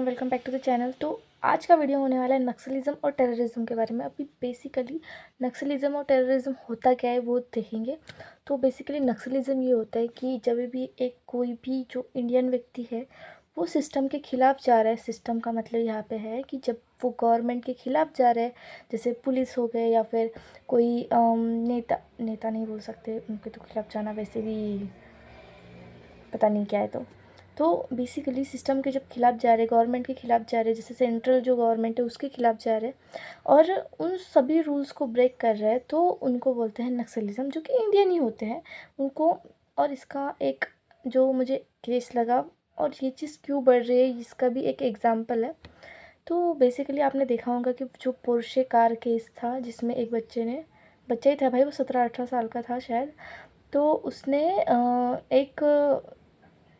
Welcome back to the channel. तो आज का वीडियो होने वाला है नक्सलिज़्म और टेररिज्म के बारे में। अभी बेसिकली नक्सलिज़्म और टेररिज्म होता क्या है वो देखेंगे। तो बेसिकली नक्सलिज़्म ये होता है कि जब भी एक कोई भी जो इंडियन व्यक्ति है वो सिस्टम के ख़िलाफ़ जा रहा है। सिस्टम का मतलब यहाँ पे है कि जब वो गवर्नमेंट के ख़िलाफ़ जा रहा है, जैसे पुलिस हो गए या फिर कोई नेता नेता नहीं बोल सकते, उनके तो खिलाफ़ जाना वैसे भी पता नहीं क्या है। तो बेसिकली सिस्टम के जब खिलाफ़ जा रहे, गवर्नमेंट के खिलाफ़ जा रहे, जैसे सेंट्रल जो गवर्नमेंट है उसके खिलाफ़ जा रहे और उन सभी रूल्स को ब्रेक कर रहे हैं, तो उनको बोलते हैं नक्सलिज़्म, जो कि इंडियन ही होते हैं उनको। और इसका एक जो मुझे केस लगा और ये चीज़ क्यों बढ़ रही है इसका भी एक एग्जाम्पल है। तो बेसिकली आपने देखा होगा कि जो पोर्शे कार केस था, जिसमें एक बच्चा ही था भाई, वो 17-18 साल का था शायद। तो उसने एक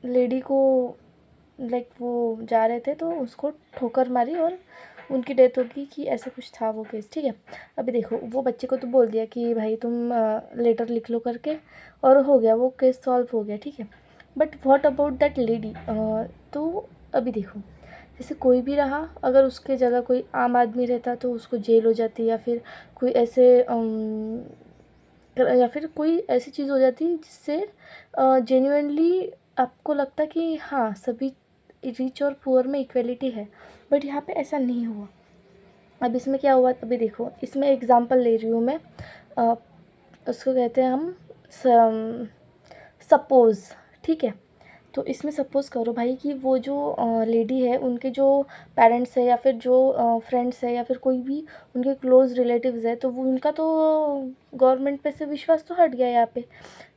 लेडी को वो जा रहे थे तो उसको ठोकर मारी और उनकी डेथ होगी कि ऐसा कुछ था वो केस। ठीक है, अभी देखो वो बच्चे को तो बोल दिया कि भाई तुम लेटर लिख लो करके, और हो गया, वो केस सॉल्व हो गया। ठीक है, but what about that lady. तो अभी देखो, जैसे कोई भी रहा, अगर उसके जगह कोई आम आदमी रहता तो उसको जेल हो जाती, या फिर कोई ऐसे या फिर कोई ऐसी चीज़ हो जाती जिससे जेन्युइनली आपको लगता कि हाँ, सभी रिच और पुअर में इक्वलिटी है। बट यहाँ पे ऐसा नहीं हुआ। अब इसमें क्या हुआ, अभी देखो, इसमें एग्जांपल ले रही हूँ मैं। अ, उसको कहते हैं हम सपोज़। ठीक है, तो इसमें सपोज़ करो भाई कि वो जो लेडी है, उनके जो पेरेंट्स है या फिर जो फ्रेंड्स है या फिर कोई भी उनके क्लोज़ रिलेटिव्स है, तो वो उनका तो गवर्नमेंट पे से विश्वास तो हट गया यहाँ पे।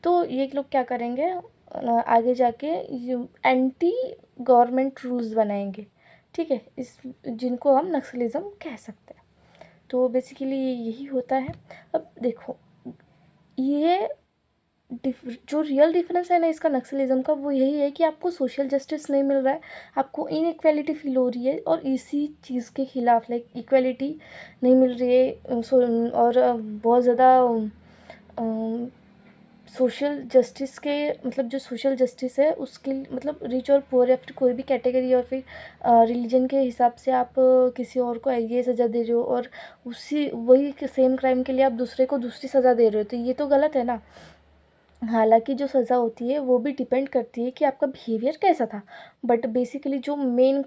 तो ये लोग क्या करेंगे, आगे जाके एंटी गवर्नमेंट रूल्स बनाएंगे। ठीक है, इस जिनको हम नक्सलिज़्म कह सकते हैं। तो बेसिकली यही होता है। अब देखो, ये जो रियल डिफरेंस है ना इसका नक्सलिज़्म का, वो यही है कि आपको सोशल जस्टिस नहीं मिल रहा है, आपको इनइक्वालिटी फील हो रही है, और इसी चीज़ के खिलाफ इक्वालिटी नहीं मिल रही है। और बहुत ज़्यादा सोशल जस्टिस के मतलब जो सोशल जस्टिस है उसके मतलब रिच और पुअर या फिर कोई भी कैटेगरी और फिर रिलीजन के हिसाब से आप किसी और को ये सज़ा दे रहे हो, और उसी वही सेम क्राइम के लिए आप दूसरे को दूसरी सज़ा दे रहे हो, तो ये तो गलत है ना। हालांकि जो सज़ा होती है वो भी डिपेंड करती है कि आपका बिहेवियर कैसा था, बट बेसिकली जो मेन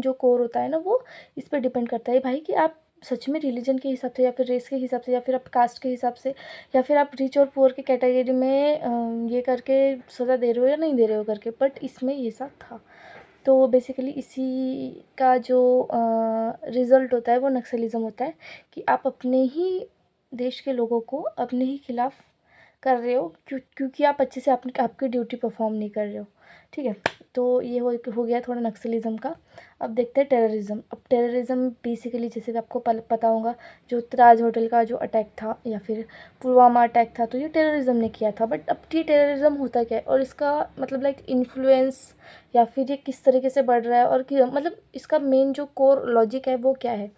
जो कोर होता है ना, वो इस पर डिपेंड करता है भाई कि आप सच में रिलीजन के हिसाब से या फिर रेस के हिसाब से या फिर आप कास्ट के हिसाब से या फिर आप रिच और पुअर के कैटेगरी में ये करके सज़ा दे रहे हो या नहीं दे रहे हो करके। बट इसमें ये सब था। तो बेसिकली इसी का जो रिज़ल्ट होता है वो नक्सलिज़्म होता है, कि आप अपने ही देश के लोगों को अपने ही खिलाफ़ कर रहे हो, क्योंकि आप अच्छे से आपकी ड्यूटी परफॉर्म नहीं कर रहे हो। ठीक है, तो ये हो गया थोड़ा नक्सलिज़्म का। अब देखते हैं टेररिज्म। अब टेररिज्म बेसिकली जैसे कि आपको पता होगा, जो ताज होटल का जो अटैक था या फिर पुलवामा अटैक था, तो ये टेररिज्म ने किया था। बट अब ये टेररिज्म होता क्या है और इसका मतलब इन्फ्लुएंस या फिर ये किस तरीके से बढ़ रहा है, और कि मतलब इसका मेन जो कोर लॉजिक है वो क्या है।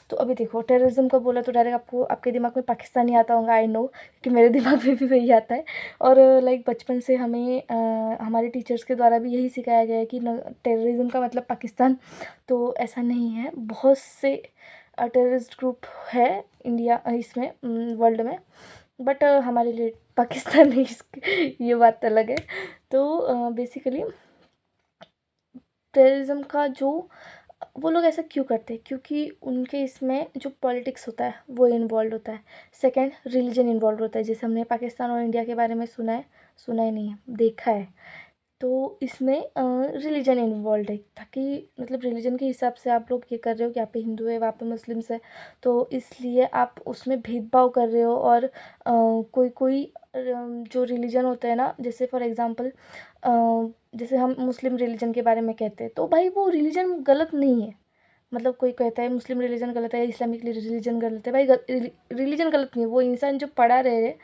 तो अभी देखो, टेररिज्म का बोला तो डायरेक्ट आपको आपके दिमाग में पाकिस्तान ही आता होगा, आई नो, कि मेरे दिमाग में भी वही आता है। और बचपन से हमें हमारे टीचर्स के द्वारा भी यही सिखाया गया है कि टेररिज्म का मतलब पाकिस्तान। तो ऐसा नहीं है, बहुत से टेररिस्ट ग्रुप है इंडिया इसमें वर्ल्ड में, बट हमारे लिए पाकिस्तान ही ये बात अलग है। तो बेसिकली टेररिज्म का जो वो लोग ऐसा क्यों करते हैं, क्योंकि उनके इसमें जो पॉलिटिक्स होता है वो इन्वॉल्व होता है। सेकंड, रिलीजन इन्वॉल्व होता है, जैसे हमने पाकिस्तान और इंडिया के बारे में सुना ही नहीं है, देखा है। तो इसमें रिलीजन इन्वॉल्व है, ताकि मतलब रिलीजन के हिसाब से आप लोग ये कर रहे हो कि यहाँ पे हिंदू है वहाँ पे मुस्लिम्स है, तो इसलिए आप उसमें भेदभाव कर रहे हो। और कोई कोई जो रिलीजन होता है ना, जैसे फॉर एग्ज़ाम्पल जैसे हम मुस्लिम रिलीजन के बारे में कहते हैं, तो भाई वो रिलीजन गलत नहीं है। मतलब कोई कहता है मुस्लिम रिलीजन गलत है, इस्लामिक रिलीजन गलत है, भाई रिलीजन गलत नहीं है, वो इंसान जो पढ़ा रहे हैं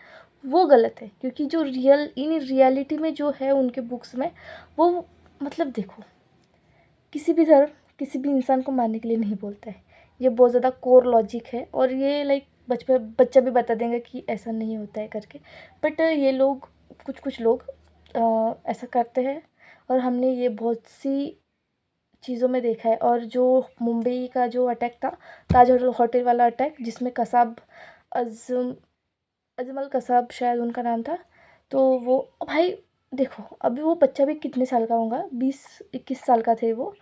वो गलत है। क्योंकि जो इन रियलिटी में जो है उनके बुक्स में, वो मतलब देखो, किसी भी धर्म किसी भी इंसान को मारने के लिए नहीं बोलता है। ये बहुत ज़्यादा कोर लॉजिक है, और ये बच्चा भी बता देंगे कि ऐसा नहीं होता है करके। बट ये लोग कुछ कुछ लोग ऐसा करते हैं, और हमने ये बहुत सी चीज़ों में देखा है। और जो मुंबई का जो अटैक था, ताज होटल वाला अटैक, जिसमें कसाब अजमल कसाब शायद उनका नाम था। तो वो भाई देखो, अभी वो बच्चा भी कितने साल का होगा, 20-21 साल का थे वो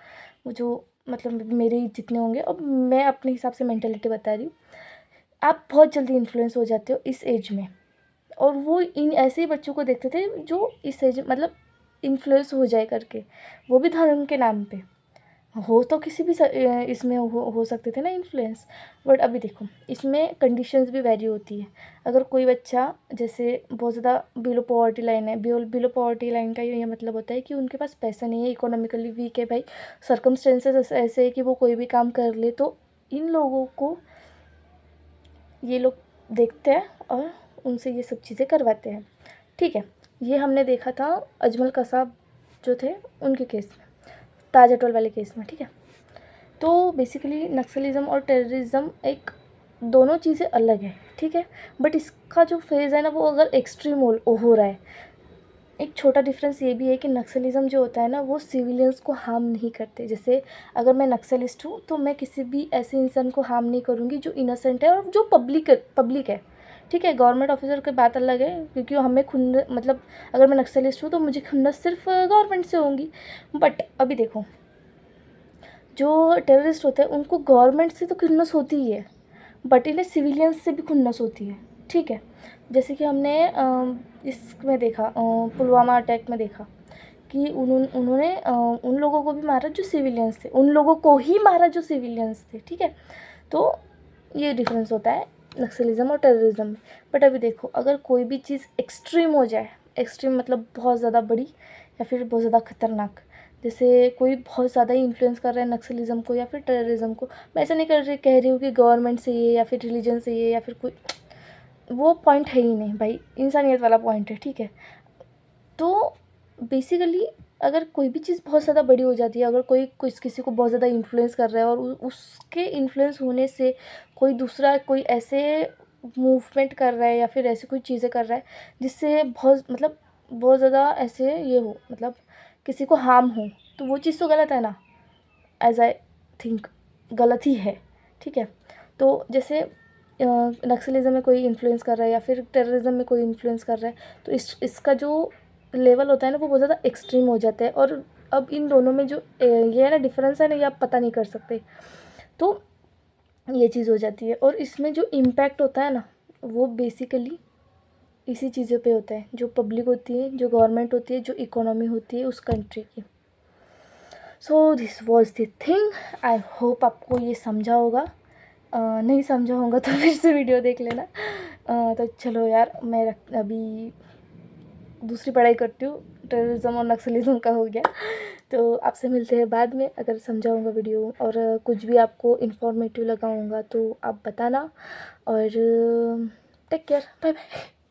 जो मतलब मेरे ही जितने होंगे। अब मैं अपने हिसाब से मेंटेलिटी बता रही हूँ। आप बहुत जल्दी इन्फ्लुएंस हो जाते हो इस एज में, और वो इन ऐसे ही बच्चों को देखते थे जो इस एज मतलब इन्फ्लुएंस हो जाए करके, वो भी धर्म के नाम पे। हो तो किसी भी इसमें हो सकते थे ना इन्फ्लुएंस। बट अभी देखो, इसमें कंडीशंस भी वैरी होती है। अगर कोई बच्चा जैसे बहुत ज़्यादा बिलो पॉवर्टी लाइन है, बिलो पॉवर्टी लाइन का ये मतलब होता है कि उनके पास पैसा नहीं है, इकोनॉमिकली वीक है भाई, सर्कमस्टेंसेस ऐसे है कि वो कोई भी काम कर ले, तो इन लोगों को ये लोग देखते हैं और उनसे ये सब चीज़ें करवाते हैं। ठीक है, ये हमने देखा था अजमल कसाब जो थे उनके केस में, ताज होटल वाले केस में। ठीक है, तो बेसिकली नक्सलिज़म और टेररिज्म एक दोनों चीज़ें अलग है। ठीक है, बट इसका जो फेज़ है ना, वो अगर एक्सट्रीम हो रहा है। एक छोटा डिफरेंस ये भी है कि नक्सलिज़म जो होता है ना, वो सिविलियंस को हार्म नहीं करते। जैसे अगर मैं नक्सलिस्ट हूँ तो मैं किसी भी ऐसे इंसान को हार्म नहीं करूँगी जो इनोसेंट है और जो पब्लिक है। ठीक है, गवर्नमेंट ऑफिसर की बात अलग है, क्योंकि हमें खुद मतलब अगर मैं नक्सलिस्ट हूँ तो मुझे खुन्नस सिर्फ गवर्नमेंट से होंगी। बट अभी देखो, जो टेररिस्ट होते हैं उनको गवर्नमेंट से तो खुन्नस होती ही है, बट इन्हें सिविलियंस से भी खुन्नस होती है। ठीक है, जैसे कि हमने इसमें देखा, पुलवामा अटैक में देखा कि उन्होंने उन लोगों को भी मारा जो सिविलियंस थे, उन लोगों को ही मारा जो सिविलियंस थे। ठीक है, तो ये डिफरेंस होता है नक्सलिज़म और टेररिज्म में। बट अभी देखो, अगर कोई भी चीज़ एक्सट्रीम हो जाए, एक्सट्रीम मतलब बहुत ज़्यादा बड़ी या फिर बहुत ज़्यादा खतरनाक, जैसे कोई बहुत ज़्यादा ही इन्फ्लुएंस कर रहा है नक्सलिज़म को या फिर टेररिज्म को, मैं ऐसा नहीं कह रही हूँ कि गवर्नमेंट से ये या फिर रिलीजन से ये या फिर कोई, वो पॉइंट है ही नहीं भाई, इंसानियत वाला पॉइंट है। ठीक है, तो बेसिकली अगर कोई भी चीज़ बहुत ज़्यादा बड़ी हो जाती है, अगर कोई किसी को बहुत ज़्यादा इन्फ्लुएंस कर रहा है और उसके इन्फ्लुएंस होने से कोई दूसरा कोई ऐसे मूवमेंट कर रहा है या फिर ऐसी कोई चीज़ें कर रहा है जिससे बहुत ज़्यादा ऐसे ये हो, मतलब किसी को हार्म हो, तो वो चीज़ तो गलत है ना, एज आई थिंक गलत ही है। ठीक है, तो जैसे नक्सलिज्म में कोई इन्फ्लुएंस कर रहा है या फिर टेररिज्म में कोई इन्फ्लुएंस कर रहा है, तो इसका जो लेवल होता है ना, वो बहुत ज़्यादा एक्सट्रीम हो जाता है। और अब इन दोनों में जो ये है ना डिफरेंस है ना, ये आप पता नहीं कर सकते। तो ये चीज़ हो जाती है, और इसमें जो इम्पैक्ट होता है ना, वो बेसिकली इसी चीज़ों पे होता है, जो पब्लिक होती है, जो गवर्नमेंट होती है, जो इकोनॉमी होती है उस कंट्री की। So this was the thing. I hope आपको ये समझा होगा। नहीं समझा होगा तो फिर से वीडियो देख लेना। तो चलो यार, मैं अभी दूसरी पढ़ाई करती हूँ, टेररिज्म और नक्सलिज्म का हो गया। तो आपसे मिलते हैं बाद में। अगर समझा होगा वीडियो और कुछ भी आपको इन्फॉर्मेटिव लगा होगा तो आप बताना। और टेक केयर, बाय बाय।